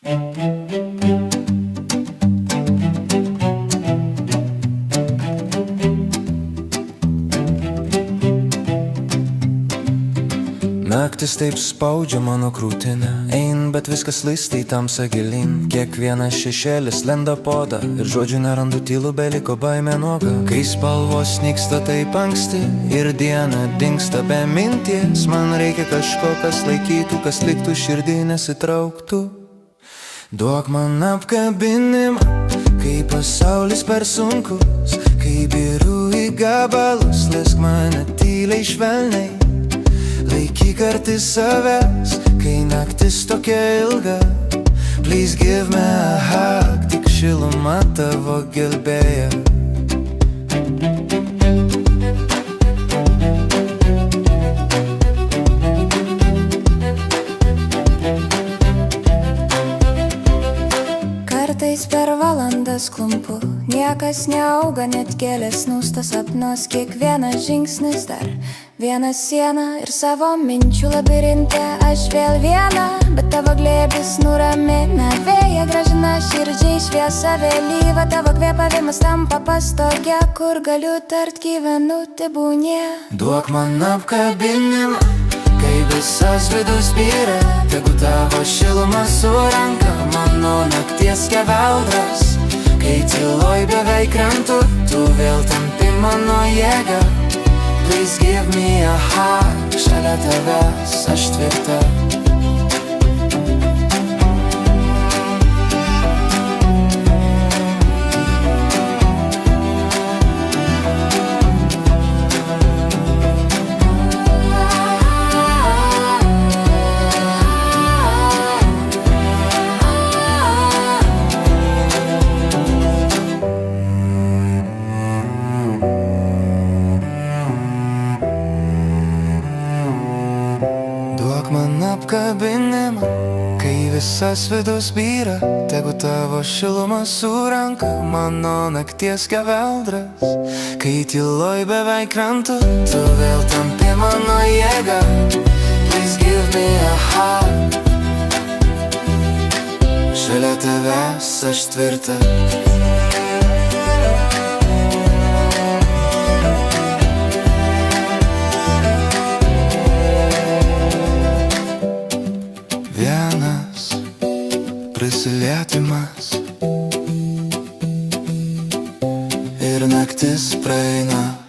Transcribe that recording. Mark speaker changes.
Speaker 1: Naktis taip spaudžia mano krūtinę, ein, bet viskas lįsta į tamsą gilyn. Kiekvienas šešėlis lenda poda ir žodžių nerandu, tylu, beliko baimė nuoga. Kai spalvos nyksta taip anksti ir diena dingsta be minties, man reikia kažko, kas laikytų, kas liktų širdį nesitrauktų. Duok man apkabinimą, kai pasaulis per sunkus, kai biru į gabalus, leisk mane tyliai švelniai. Laikyk arti savęs, kai naktis tokia ilga. Please give me a hug, tik šiluma tavo gelbėja.
Speaker 2: Kartais per valandas klumpu, niekas neauga, net gėlės nūsta sapnos. Kiekvienas žingsnis dar viena siena ir savo minčių labirinte aš vėl viena, bet tavo glėbis nuramina, vėja gražina širdžiai šviesa vėlyva, tavo kvėpavimas tampa pastogė, kur galiu tart gyvenu, tebūnie.
Speaker 1: Duok man apkabinimą, kai visas vidus byra, tegu tavo šiluma surenka mano nakties skeveldras. Kai tyloj beveik krentu, tu vėl tampi mano jėga. Please give me a hug, šalia tavęs aš tvirta. Man apkabinimą, kai visas vidus byra, tegu tavo šiluma surenka mano nakties skeveldras. Kai tyloj beveik krentu, tu vėl tampi mano jėga. Please give me a hug, šalia tavęs aš tvirta. Vienas prisilietimas ir naktis praeina.